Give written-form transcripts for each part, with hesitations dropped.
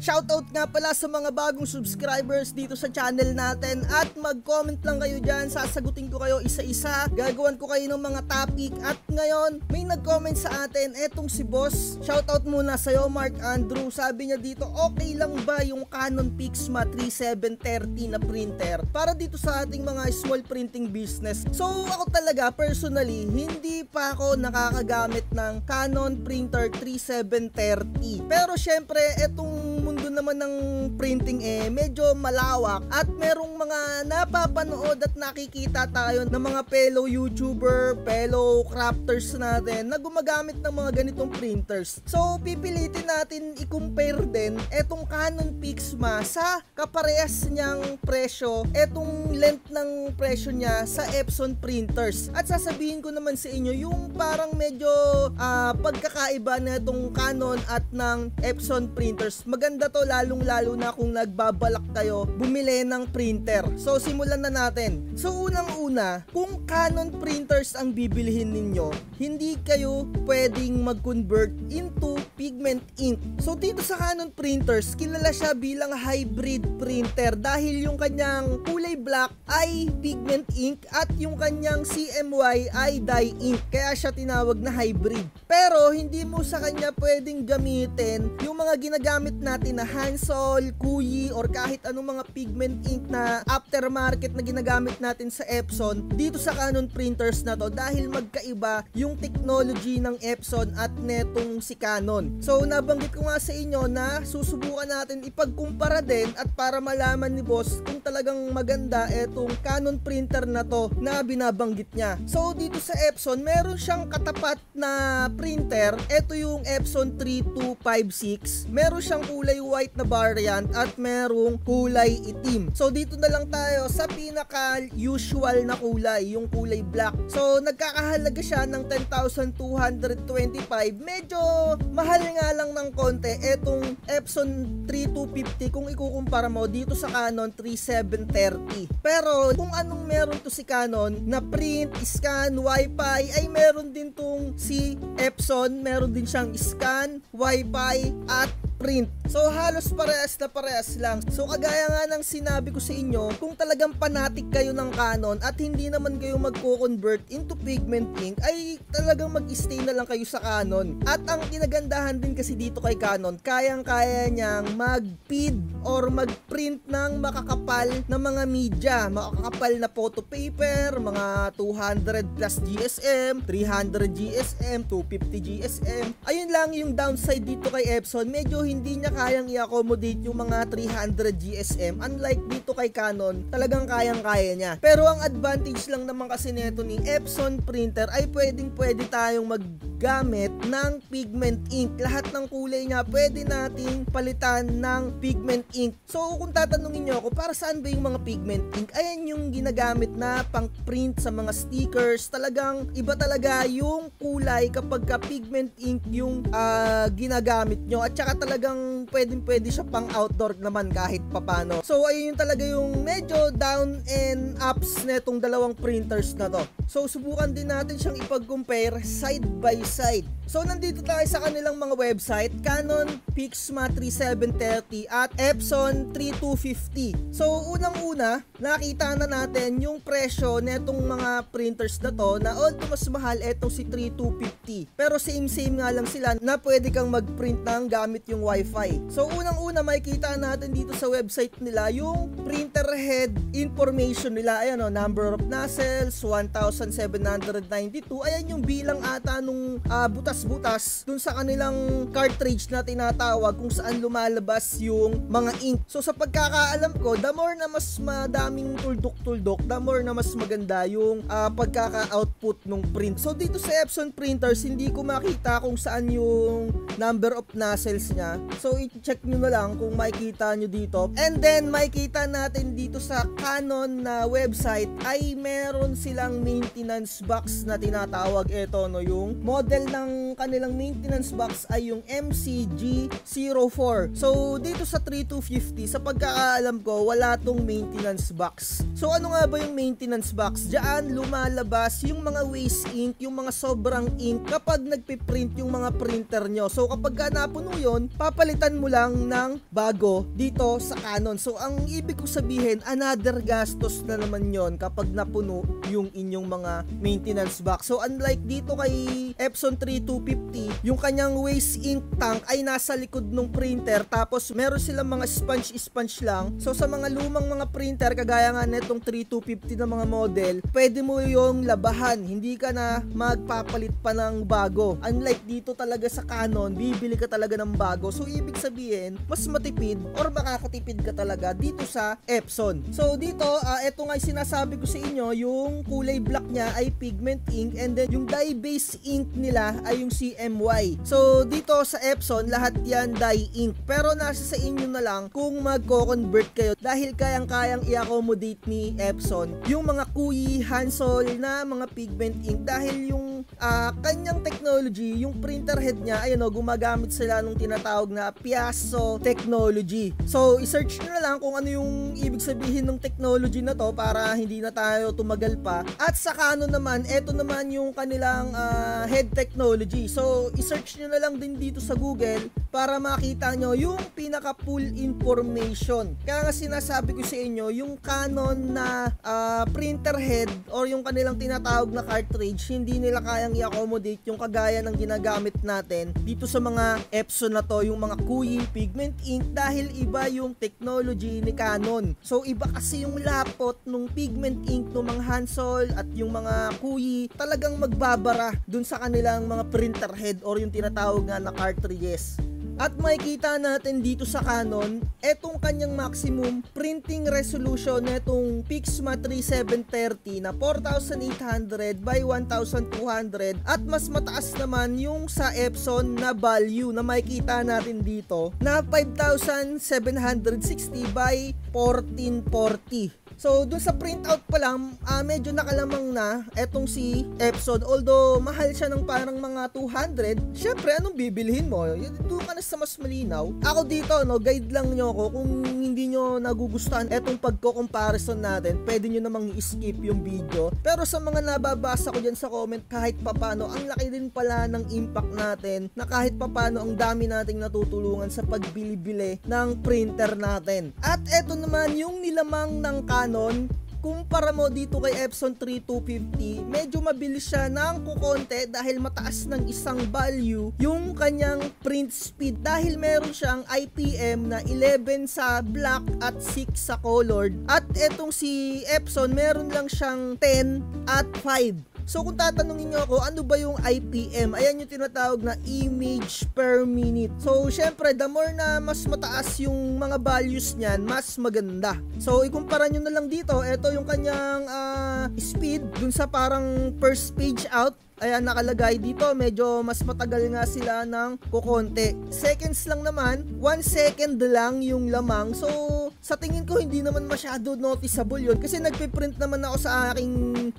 Shoutout nga pala sa mga bagong subscribers dito sa channel natin at mag-comment lang kayo dyan, sasagutin ko kayo isa-isa, gagawan ko kayo ng mga topic. At ngayon may nag-comment sa atin, etong si boss, shoutout muna sa'yo Mark Andrew. Sabi niya dito, okay lang ba yung Canon Pixma 3730 na printer para dito sa ating mga small printing business? So ako talaga personally, hindi pa ako nakakagamit ng Canon printer 3730, pero syempre etong mundo naman ng printing medyo malawak at merong mga napapanood at nakikita tayo ng mga fellow YouTuber, fellow crafters natin na gumagamit ng mga ganitong printers. So pipilitin natin i-compare din etong Canon Pixma sa kaparehas niyang presyo, etong length ng presyo niya sa Epson printers. At sasabihin ko naman sa inyo yung parang medyo pagkakaiba na itong Canon at ng Epson printers. Maganda to lalong lalo na kung nagbabalak kayo bumili ng printer. So simulan na natin. So unang-una, kung Canon printers ang bibilihin ninyo, hindi kayo pwedeng mag-convert into pigment ink. So dito sa Canon printers, kilala siya bilang hybrid printer dahil yung kanyang kulay black ay pigment ink at yung kanyang CMY ay dye ink. Kaya siya tinawag na hybrid. Pero hindi mo sa kanya pwedeng gamitin yung mga ginagamit natin na Hansol, Kuyi, or kahit anong mga pigment ink na aftermarket na ginagamit natin sa Epson dito sa Canon printers na to dahil magkaiba yung technology ng Epson at netong si Canon. So nabanggit ko nga sa inyo na susubukan natin ipagkumpara din at para malaman ni boss kung talagang maganda etong Canon printer na to na binabanggit niya. So dito sa Epson meron siyang katapat na printer. Ito yung Epson 3256. Meron siyang kulay white na variant at merong kulay itim. So dito na lang tayo sa pinaka usual na kulay, yung kulay black. So nagkakahalaga siya ng 10,225. Medyo mahal nga lang ng konti etong Epson 3250 kung ikukumpara mo dito sa Canon 3730. Pero kung anong meron to si Canon na print, scan, Wi-Fi, ay meron din tong si Epson. Meron din siyang scan, Wi-Fi at print. So halos parehas na parehas lang. So kagaya nga ng sinabi ko sa inyo, kung talagang fanatic kayo ng Canon at hindi naman kayo magko-convert into pigment ink, ay talagang mag-stay na lang kayo sa Canon. At ang kinagandahan din kasi dito kay Canon, kayang-kaya niyang mag-feed or mag-print ng makakapal na mga media, makakapal na photo paper, mga 200 plus GSM, 300 GSM, 250 GSM. Ayun lang yung downside dito kay Epson, medyo hindi niya kayang i-accommodate yung mga 300 GSM. Unlike dito kay Canon, talagang kayang-kaya niya. Pero ang advantage lang naman kasi nito ni Epson printer ay pwedeng-pwede tayong maggamit ng pigment ink. Lahat ng kulay niya pwede nating palitan ng pigment ink. So kung tatanungin niyo ako, para saan ba yung mga pigment ink? Ayan yung ginagamit na pang print sa mga stickers. Talagang iba talaga yung kulay kapag ka pigment ink yung ginagamit nyo. At saka talagang pwede siya pang outdoor naman kahit papano. So ayun yung talaga yung medyo down and ups netong dalawang printers na to. So subukan din natin siyang ipag-compare side by side. So nandito tayo sa kanilang mga website, Canon Pixma 3730 at Epson 3250. So unang-una, nakita na natin yung presyo netong mga printers na to na although mas mahal etong si 3250. Pero same nga lang sila na pwede kang mag-print ng gamit yung Wi-Fi. So unang-una makikita natin dito sa website nila yung printer head information nila. Ayan o, number of nozzles 1792. Ayan yung bilang ata nung butas-butas dun sa kanilang cartridge na tinatawag kung saan lumalabas yung mga ink. So sa pagkakaalam ko, the more na mas madaming tuldok-tuldok, the more na mas maganda yung pagkaka-output ng print. So dito sa Epson printers, hindi ko makita kung saan yung number of nozzles niya. So i-check nyo na lang kung makikita nyo dito. And then makikita natin dito sa Canon na website ay meron silang maintenance box na tinatawag. Ito no, yung model ng ang kanilang maintenance box ay yung MCG04. So dito sa 3250, sa pagkakaalam ko, wala tong maintenance box. So ano nga ba yung maintenance box? Diyan lumalabas yung mga waste ink, yung mga sobrang ink kapag nagpiprint yung mga printer nyo. So kapag ka napuno yun, papalitan mo lang ng bago dito sa Canon. So ang ibig ko sabihin, another gastos na naman yon kapag napuno yung inyong mga maintenance box. So unlike dito kay Epson 3250, yung kanyang waste ink tank ay nasa likod ng printer, tapos meron silang mga sponge lang. So sa mga lumang mga printer kagaya nga netong 3250 na mga model, pwede mo yung labahan, hindi ka na magpapalit pa ng bago. Unlike dito talaga sa Canon, bibili ka talaga ng bago. So ibig sabihin, mas matipid or makakatipid ka talaga dito sa Epson. So dito, eto nga sinasabi ko sa inyo, yung kulay black niya ay pigment ink, and then yung dye base ink nila ay yung CMY. So dito sa Epson, lahat yan dye ink, pero nasa sa inyo na lang kung magko-convert kayo, dahil kayang-kayang i-accommodate ni Epson yung mga Kuyi, Hansol na mga pigment ink, dahil yung kanyang technology, yung printer head niya, ayun o, gumagamit sila nung tinatawag na Piasso technology. So i-search nyo na lang kung ano yung ibig sabihin ng technology na to para hindi na tayo tumagal pa. At sa Canon naman, eto naman yung kanilang head technology. So i-search nyo na lang din dito sa Google para makita nyo yung pinaka full information. Kaya nga sinasabi ko sa inyo, yung Canon na printer head or yung kanilang tinatawag na cartridge, hindi nila kayang i-accommodate yung kagaya ng ginagamit natin dito sa mga Epson na to, yung mga Kuyi pigment ink, dahil iba yung technology ni Canon. So iba kasi yung lapot nung pigment ink ng mga Hansol at yung mga Kuyi, talagang magbabara dun sa kanilang mga printer head or yung tinatawag nga na cartridges. At makikita natin dito sa Canon, etong kanyang maximum printing resolution netong Pixma 3730 na 4800 by 1200, at mas mataas naman yung sa Epson na value na makikita natin dito na 5760 by 1440. So dun sa printout pa lang, medyo nakalamang na etong si Epson. Although mahal siya ng parang mga 200, syempre anong bibilhin mo? Doon ka na sa mas malinaw. Ako dito, no, guide lang nyo ako. Kung hindi nyo nagugustuhan etong pagko-comparison natin, pwede nyo namang i-skip yung video. Pero sa mga nababasa ko dyan sa comment, kahit papano, ang laki din pala ng impact natin, na kahit papano ang dami nating natutulungan sa pagbili-bili ng printer natin. At eto naman yung nilamang ng Canon. Kumpara mo dito kay Epson 3250, medyo mabilis siya ng kukonte dahil mataas ng isang value yung kanyang print speed, dahil meron siyang IPM na 11 sa black at 6 sa colored. At etong si Epson, meron lang siyang 10 at 5. So kung tatanungin nyo ako, ano ba yung IPM? Ayan yung tinatawag na image per minute. So syempre, the more na mas mataas yung mga values niyan, mas maganda. So ikumpara nyo na lang dito, ito yung kanyang speed dun sa parang first page out. Ayan, nakalagay dito, medyo mas matagal nga sila ng kukonte. Seconds lang naman, 1 second lang yung lamang. So sa tingin ko hindi naman masyado noticeable yun, kasi nagpiprint naman ako sa aking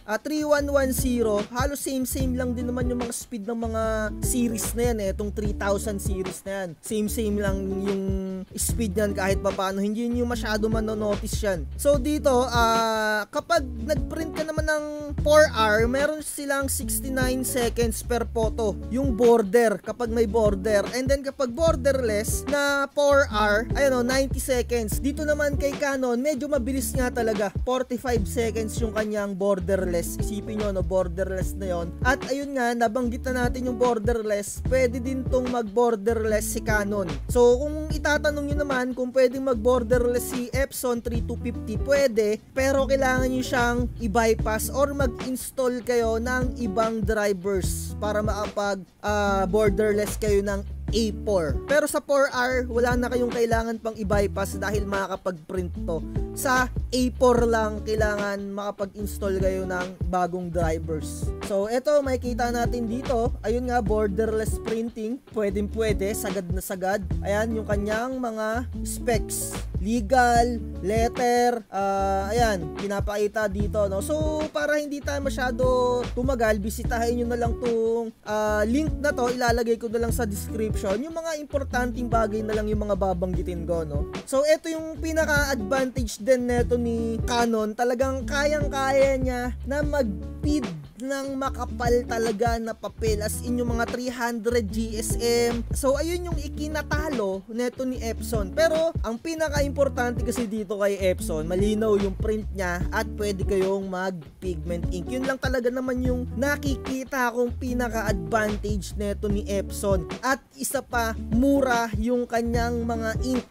3110. Halos same lang din naman yung mga speed ng mga series na yan, itong 3000 series na yan. Same lang yung speed yan kahit papano, hindi nyo masyado manonotice yan. So dito, kapag nagprint ka naman ng 4R, meron silang 69 seconds per photo yung border kapag may border, and then kapag borderless na 4R, ayun o, 90 seconds. Dito naman kay Canon, medyo mabilis nga talaga, 45 seconds yung kanyang borderless. Isipin nyo, no, borderless na yon. At ayun nga, nabanggit na natin yung borderless, pwede din tong mag borderless si Canon. So kung itatanong nyo naman kung pwedeng mag borderless si Epson 3250, pwede, pero kailangan nyo siyang i-bypass or mag-install kayo ng ibang drivers para makapag borderless kayo ng A4. Pero sa 4R, wala na kayong kailangan pang i-bypass dahil makakapag-print to. sa A4 lang kailangan makapag-install kayo ng bagong drivers. So eto, makikita natin dito, ayun nga, borderless printing, pwede, sagad na sagad. Ayan yung kanyang mga specs, legal, letter, ayan, pinapakita dito, no? So para hindi tayo masyado tumagal, bisitahin nyo na lang tong link na to, ilalagay ko na lang sa description. Yung mga importanteng bagay na lang yung mga babanggitin ko, no? So eto yung pinaka-advantage din neto ni Canon, talagang kayang-kaya niya na mag-feed ng makapal talaga na papel, as in yung mga 300 GSM. So ayun yung ikinatalo neto ni Epson. Pero ang pinaka-importante kasi dito kay Epson, malinaw yung print niya at pwede kayong mag-pigment ink. Yun lang talaga naman yung nakikita kong pinaka-advantage neto ni Epson. At isa pa, mura yung kanyang mga ink.